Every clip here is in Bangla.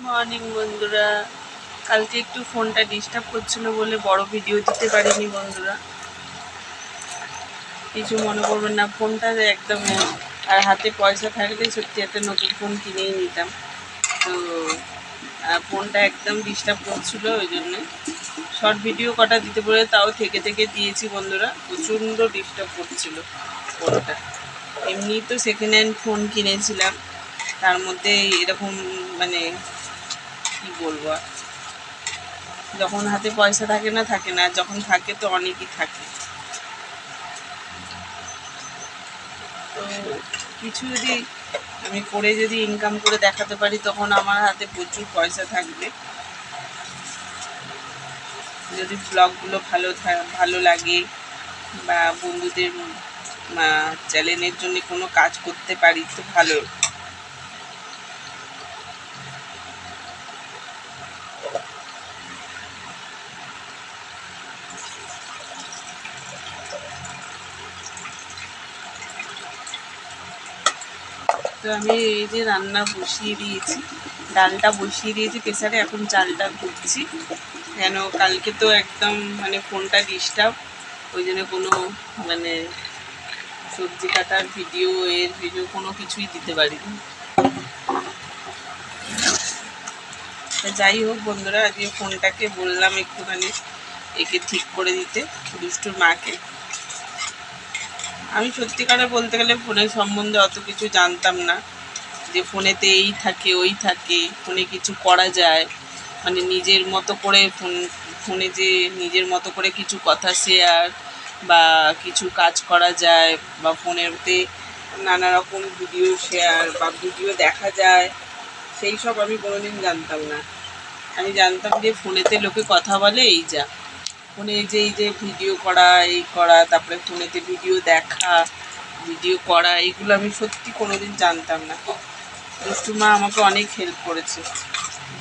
মর্নিং বন্ধুরা, কালকে একটু ফোনটা ডিস্টার্ব করছিল বলে বড় ভিডিও দিতে পারিনি বন্ধুরা, কিছু মনে করবেন না। ফোনটা একদম, আর হাতে পয়সা থাকলে সত্যি একটা নতুন ফোন কিনেই নিতাম। তো ফোনটা একদম ডিস্টার্ব করছিল, ওই জন্যে শর্ট ভিডিও কটা দিতে বলে তাও থেকে থেকে দিয়েছি বন্ধুরা। প্রচণ্ড ডিস্টার্ব করছিল ফোনটা। এমনি তো সেকেন্ড হ্যান্ড ফোন কিনেছিলাম, তার মধ্যে এরকম মানে কি বলবো, যখন হাতে পয়সা থাকে না, যখন থাকে তো অনেকই থাকে। তো কিছু যদি আমি করে যদি ইনকাম করে দেখাতে পারি, তখন আমার হাতে প্রচুর পয়সা থাকবে। যদি ব্লগগুলো ভালো লাগে বা বন্ধুদের চ্যানেলের জন্য কোনো কাজ করতে পারি তো ভালো। তো আমি এই যে রান্না বসিয়ে দিয়েছি, ডালটা বসিয়ে দিয়েছি প্রেসারে, এখন চালটা ধুচ্ছি। কেন কালকে তো একদম ফোনটা ডিস্টার্ব, ওই জন্য কোনো মানে সবজি কাটার ভিডিও কোনো কিছুই দিতে পারিনি। যাই হোক বন্ধুরা, আজকে ফোনটাকে বললাম একটুখানি একে ঠিক করে দিতে, দুষ্টুর মাকে। আমি সত্যিকারে বলতে গেলে ফোনের সম্বন্ধে অত কিছু জানতাম না, যে ফোনেতে এই থাকে ওই থাকে, ফোনে কিছু করা যায়, নিজের মতো করে ফোনে যে নিজের মতো করে কিছু কথা শেয়ার বা কিছু কাজ করা যায়, বা ফোনেতে নানা রকম ভিডিও শেয়ার বা ভিডিও দেখা যায়, সেই সব আমি কোনোদিন জানতাম না। আমি জানতাম যে ফোনেতে লোকে কথা বলে, এই যা ফোনে এই যে ভিডিও করা, এই করা, তারপরে ফোনেতে ভিডিও দেখা, ভিডিও করা, এইগুলো আমি সত্যি কোনোদিন জানতাম না। দুষ্টু মা আমাকে অনেক হেল্প করেছে,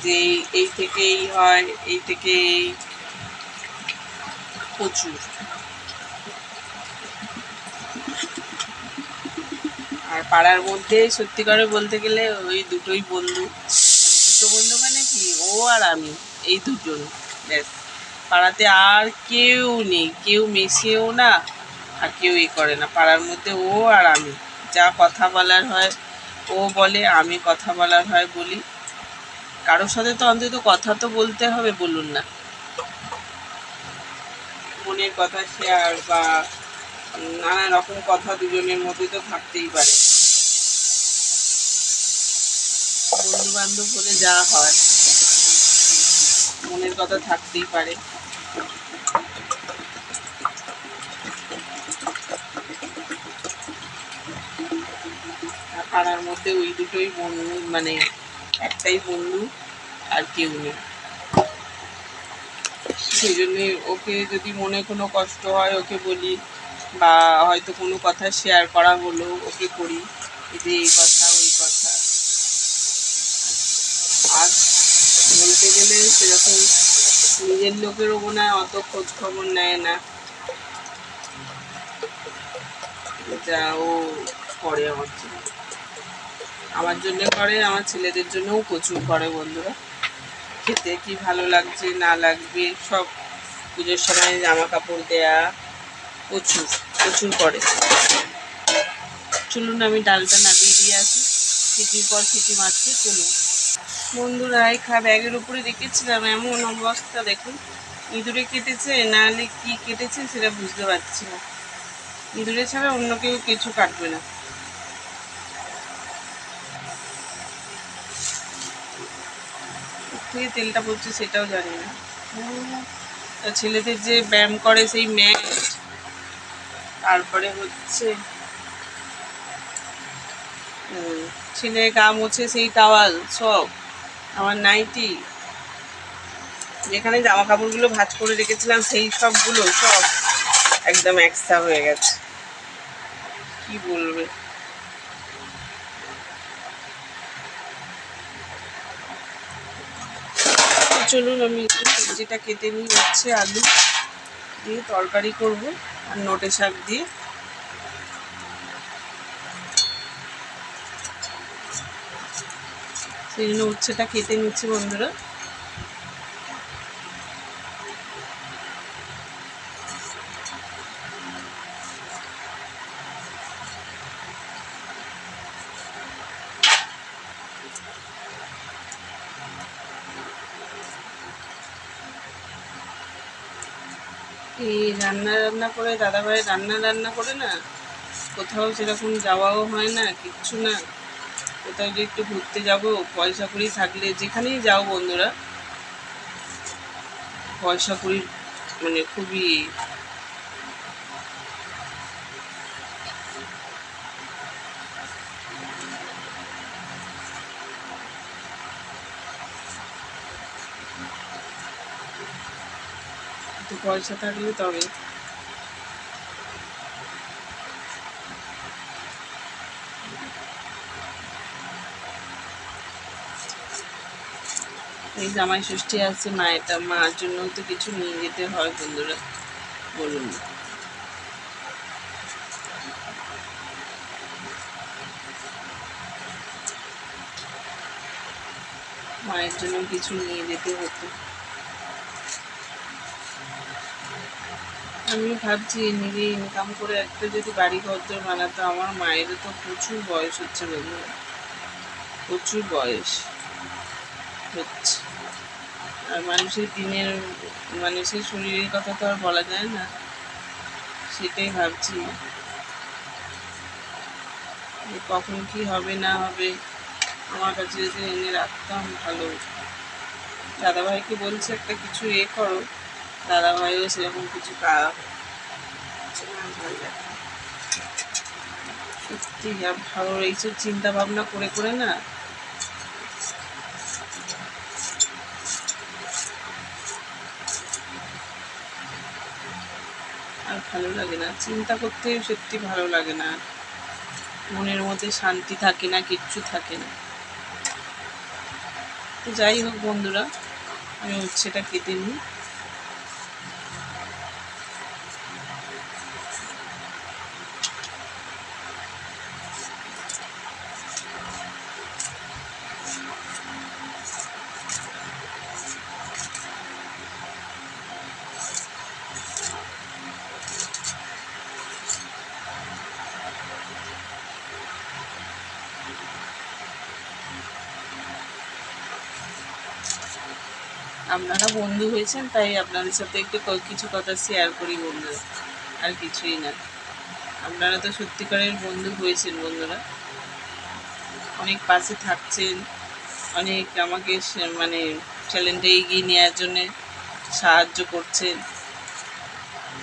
যে এই থেকে এই হয়, এই থেকে এই, প্রচুর। আর পাড়ার মধ্যে সত্যি করে বলতে গেলে ওই দুটো বন্ধু মানে কি, ও আর আমি, এই দুজন ব্যাস। পাড়াতে আর কেউ নেই, কেউ মেশেও না, আর কেউ করে না। পাড়ার মধ্যে ও আর আমি, যা কথা বলার হয় ও বলে, আমি কথা বলার হয় বলি। কারোর সাথে তো অন্তত কথা তো বলতে হবে, বলুন না, মনের কথা শেয়ার বা নানা রকম কথা দুজনের মধ্যে তো থাকতেই পারে। বন্ধু বান্ধব হলে যা হয়, মনের কথা থাকতেই পারে। পাড়ার মধ্যে ওই দুটোই বন্ধু, একটাই বন্ধু, আর কেউ নেই। সেই জন্যে ওকে যদি মনে কোনো কষ্ট হয় ওকে বলি, বা হয়তো কোনো কথা শেয়ার করা হলো ওকে করি, যে এই কথা ওই কথা। আর বলতে গেলে সেরকম নিজের লোকেরও মনে হয় অত খোঁজ খবর নেয় না, যা ও করে আমার জন্য করে, আমার ছেলেদের জন্যও প্রচুর করে বন্ধুরা। খেতে কি ভালো লাগছে না লাগবে সব, পুজোর সময় জামা কাপড় দেয়া, প্রচুর প্রচুর করে। চলুন আমি ডালটা নামিয়ে দিয়ে আসি, সিটির পর সিটি মারছে। চলুন বন্ধুরা, এই ব্যাগের উপরে রেখেছিলাম, এমন অবস্থা দেখুন, ইঁদুরে কেটেছে, নাহলে কি কেটেছে সেটা বুঝতে পারছি না। ইঁদুরে ছাড়া অন্য কেউ কিছু কাটবে না। থেকে তেলটা পড়ছে সেটাও জানি না। ছেলেদের যে ব্যায়াম করে সেই ম্যাট, তারপরে হচ্ছে ছেলে গা মুছে সেই টাওয়াল, সব আমার নাইটি, যেখানে জামা কাপড়গুলো ভাঁজ করে রেখেছিলাম সেই সবগুলো সব একদম একসা হয়ে গেছে, কি বলবে। চলুন আমি একটু সবজিটা কেটে নিই, হচ্ছে আলু দিয়ে তরকারি করব আর নোটে শাক দিয়ে। সেই জন্য উচ্ছেটা কেটে নিচ্ছি বন্ধুরা। এই রান্না করে দাদাভাই রান্না করে না কোথাও সেরকম যাওয়াও হয় না, কিচ্ছু না। কোথাও যে একটু ঘুরতে যাব, পয়সা কড়ি থাকলে যেখানেই যাও বন্ধুরা, পয়সা কড়ি মানে খুবই একটু পয়সা থাকলে তবে। এই জামাই ষষ্ঠী আছে, মার জন্য তো কিছু নিয়ে যেতে হয় বন্ধুরা, বলুন। মায়ের জন্য কিছু নিয়ে যেতে হতো। আমি ভাবছি নিজে ইনকাম করে একটা যদি বাড়ি ঘর বানাতো। আমার মায়েরও তো প্রচুর বয়স হচ্ছে বন্ধুরা, প্রচুর বয়স হচ্ছে। আর মানুষের শরীরের কথা তো আর বলা যায় না। সেটাই ভাবছি যে কখন কি হবে না হবে। আমার কাছে যদি এনে রাখতাম ভালো। দাদাভাইকে বলছে একটা কিছু করো, দাদাভাইও সেরকম কিছু সত্যি ভালো এইসব চিন্তা ভাবনা করে করে না আর ভালো লাগে না। চিন্তা করতে সত্যি ভালো লাগে না, মনের মধ্যে শান্তি থাকে না, কিচ্ছু থাকে না। তো যাই হোক বন্ধুরা, আমি উচ্ছেটা কেটে নিই। আপনারা বন্ধু হয়েছেন তাই আপনাদের সাথে একটু কিছু কথা শেয়ার করি বন্ধুরা, আর কিছুই না। আপনারা তো সত্যিকারের বন্ধু হয়েছেন বন্ধুরা, অনেক পাশে থাকছেন, অনেক আমাকে মানে চ্যালেঞ্জটা এগিয়ে নেওয়ার জন্যে সাহায্য করছেন।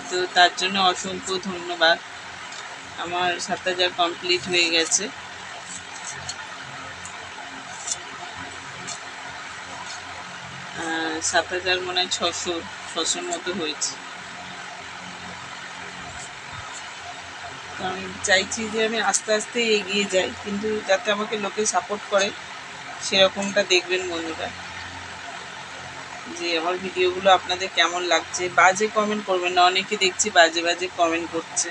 তো তার জন্য অসংখ্য ধন্যবাদ। আমার ৭,০০০ কমপ্লিট হয়ে গেছে। ৭,০০০ মনে হয় ৬০০ মতো হয়েছে। তো আমি চাইছি যে আমি আস্তে আস্তে এগিয়ে যাই, কিন্তু যাতে আমাকে লোকে সাপোর্ট করে সেরকমটা দেখবেন বন্ধুরা। যে আমার ভিডিওগুলো আপনাদের কেমন লাগছে। বাজে কমেন্ট করবেন না, অনেকে দেখছি বাজে বাজে কমেন্ট করছে।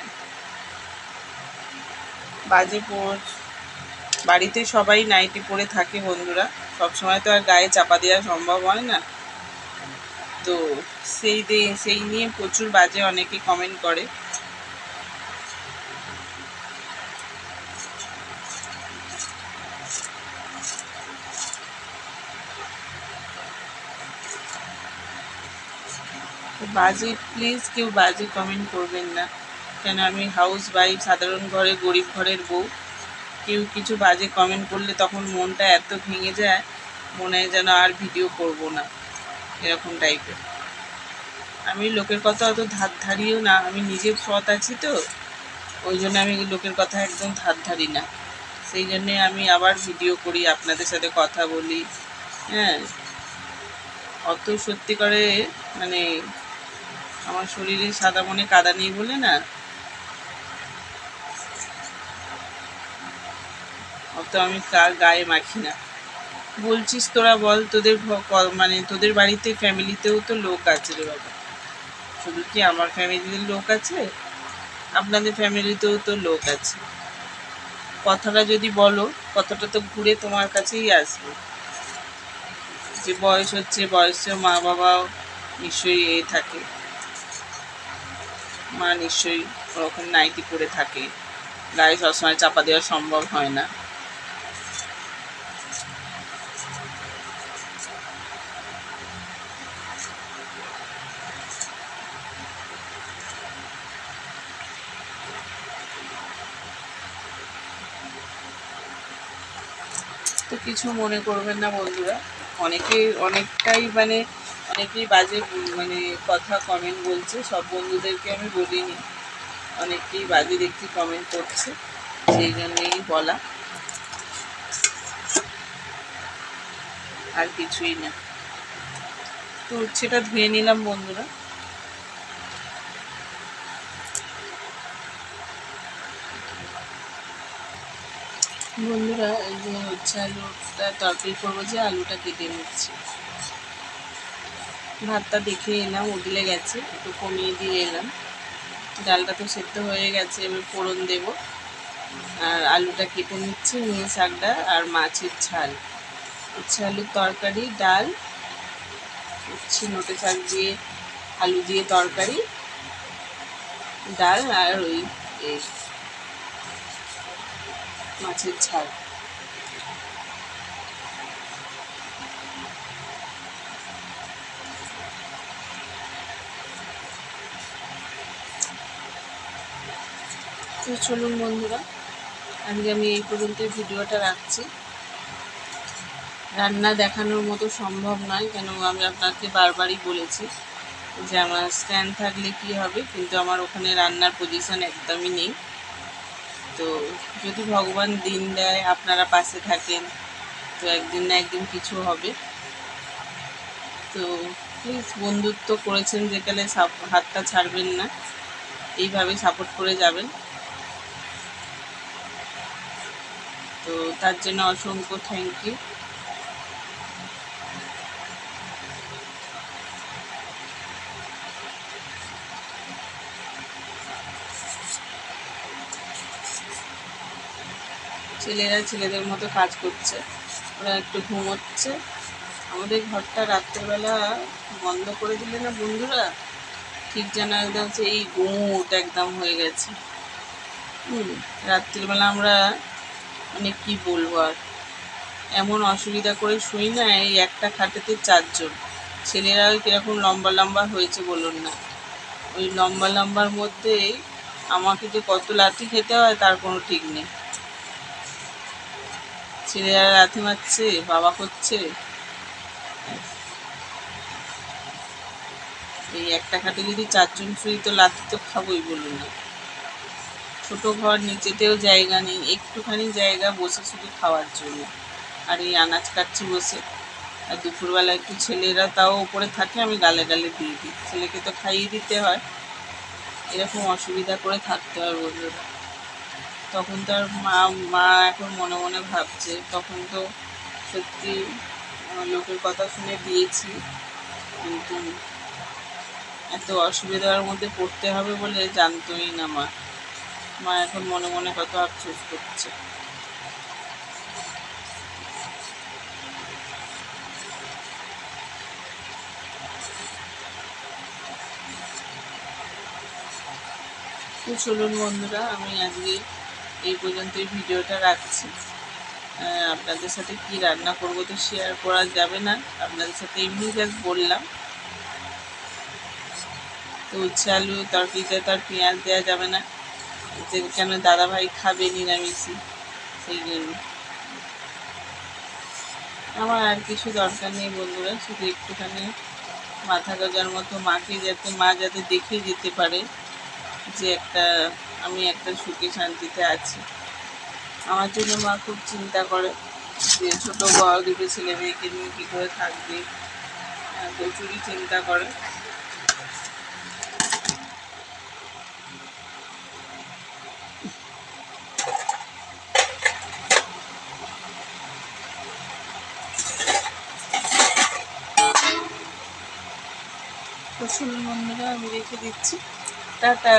বাড়িতে সবাই নাইটি পরে থাকে বন্ধুরা, সবসময় তো আর গায়ে চাপা দেওয়া সম্ভব হয় না। তো সেই নিয়ে প্রচুর বাজে অনেকে কমেন্ট করে। বাজে প্লিজ কেউ বাজে কমেন্ট করবেন না, কেন আমি হাউস ওয়াইফ, সাধারণ ঘরে গরিব ঘরের বউ। কেউ কিছু বাজে কমেন্ট করলে তখন মনটা এত ভেঙে যায়, মনে হয় যেন আর ভিডিও করব না, এরকম টাইপের। আমি লোকের কথা অত ধারিও না, আমি নিজে সৎ আছি তো, ওই জন্য আমি লোকের কথা একদম ধারি না। সেই জন্যে আমি আবার ভিডিও করি, আপনাদের সাথে কথা বলি। হ্যাঁ, অত সত্যি করে মানে আমার শরীরে সাদা মনে কাদা নেই বলে না, অত আমি কার গায়ে মাখি না। বলছিস তোরা বল, মানে তোদের বাড়িতে ফ্যামিলিতেও তো লোক আছে রে বাবা, শুধু কি আমার ফ্যামিলির লোক আছে? আপনাদের ফ্যামিলিতেও তো লোক আছে। কথাটা যদি বলো, কথাটা তো ঘুরে তোমার কাছেই আসবে। যে বয়স হচ্ছে, বয়সে মা বাবাও নিশ্চয়ই থাকে, মা নিশ্চয়ই ওরকম নাইটি পরে থাকে, গায়ে সবসময় চাপা দেওয়া সম্ভব হয় না। তো কিছু মনে করবেন না বন্ধুরা, অনেকটাই অনেকেই বাজে কথা কমেন্ট বলছে, সব বন্ধুদেরকে আমি বলিনি, অনেকেই বাজে দেখছি কমেন্ট করছে, সেই জন্যেই বলা, আর কিছুই না। তো উচ্ছেটা ধুয়ে নিলাম বন্ধুরা। এই যে হচ্ছে আলুটা তরকারি করবো, যে আলুটা কেটে নিচ্ছি। ভাতটা দেখে এলাম উঠলে গেছে, একটু কমিয়ে দিয়ে এলাম। ডালটা তো সেদ্ধ হয়ে গেছে, এবার ফোড়ন দেব, আর আলুটা কেটে নিচ্ছি, নিয়ে শাকটা আর মাছের ঝাল, উচ্ছে আলুর তরকারি, ডাল, উচ্ছে নোটে শাক দিয়ে আলু দিয়ে তরকারি, ডাল, আর এই মাছের ঝাল। তো চলুন বন্ধুরা, আজকে আমি এই পর্যন্ত ভিডিওটা রাখছি। রান্না দেখানোর মতো সম্ভব নয়, কেন আমি আপনাকে বারবারই বলেছি যে আমার স্ট্যান্ড থাকলে কি হবে, কিন্তু আমার ওখানে রান্নার পজিশন একদমই নেই। তো যদি ভগবান দিন দেয়, আপনারা পাশে থাকেন, তো একদিন না একদিন কিছু হবে। তো প্লিজ, বন্ধুত্ব করেছেন যেখানে হাতটা ছাড়বেন না, এইভাবে সাপোর্ট করে যাবেন। তো তার জন্য অসংখ্য থ্যাংক ইউ। ছেলেরা ছেলেদের মতো কাজ করছে, ওরা একটু ঘুমোচ্ছে। আমাদের ঘরটা রাত্রেবেলা বন্ধ করে দিলে না বন্ধুরা, ঠিক যেন একদম সেই গুঁট একদম হয়ে গেছে। রাত্রিবেলা আমরা কি বলবো আর, এমন অসুবিধা করে শুই না, এই একটা খাটেতে 4 জন। ছেলেরাও কীরকম লম্বা লম্বা হয়েছে বলুন না, ওই লম্বা লম্বার মধ্যেই আমাকে যে কত লাথি খেতে হয় তার কোনো ঠিক নেই। ছেলেরা লাথি মারছে, বাবা করছে, এই একটা খাটে যদি 4 জন শুই তো লাথি তো খাবোই বলুন না। ছোটো ঘর, নিচেতেও জায়গা নেই, একটুখানি জায়গা বসে শুধু খাওয়ার জন্য, আর এই আনাজ কাটছি বসে। আর দুপুরবেলা একটু ছেলেরা তাও ওপরে থাকে, আমি গালে গালে দিয়ে দিই, ছেলেকে তো খাইয়ে দিতে হয়। এরকম অসুবিধা করে থাকতে হয় বন্ধুরা। তখন তো আর মা এখন মনে মনে ভাবছে, তখন তো সত্যি লোকের কথা শুনে দিয়েছি, কিন্তু এত অসুবিধার মধ্যে পড়তে হবে বলে জানতোই না মা এখন মনে মনে কত আফসোস করছে। তো চলুন বন্ধুরা, আমি আজকে এই পর্যন্তই ভিডিওটা রাখছি। আপনাদের সাথে কি রান্না করব তো শেয়ার করা যাবে না, আপনাদের সাথে এমনি জাস্ট বললাম। তো উচ্ছে আলু তরকারিতে তো আর পেঁয়াজ দেওয়া যাবে না, যে কেন দাদাভাই খাবে নিরামিষই, সেই জন্য। আমার আর কিছু দরকার নেই বন্ধুরা, শুধু একটুখানি মাথা গজার মতো মা যাতে দেখে যেতে পারে যে আমি একটা সুখে শান্তিতে আছি। আমার জন্য মা খুব চিন্তা করে যে ছোটো বড় দুটো ছেলে মেয়েকে নিয়ে কী করে থাকবে, প্রচুরই চিন্তা করে। তো শুনুন বন্ধুরা, আমি রেখে দিচ্ছি, টাটা।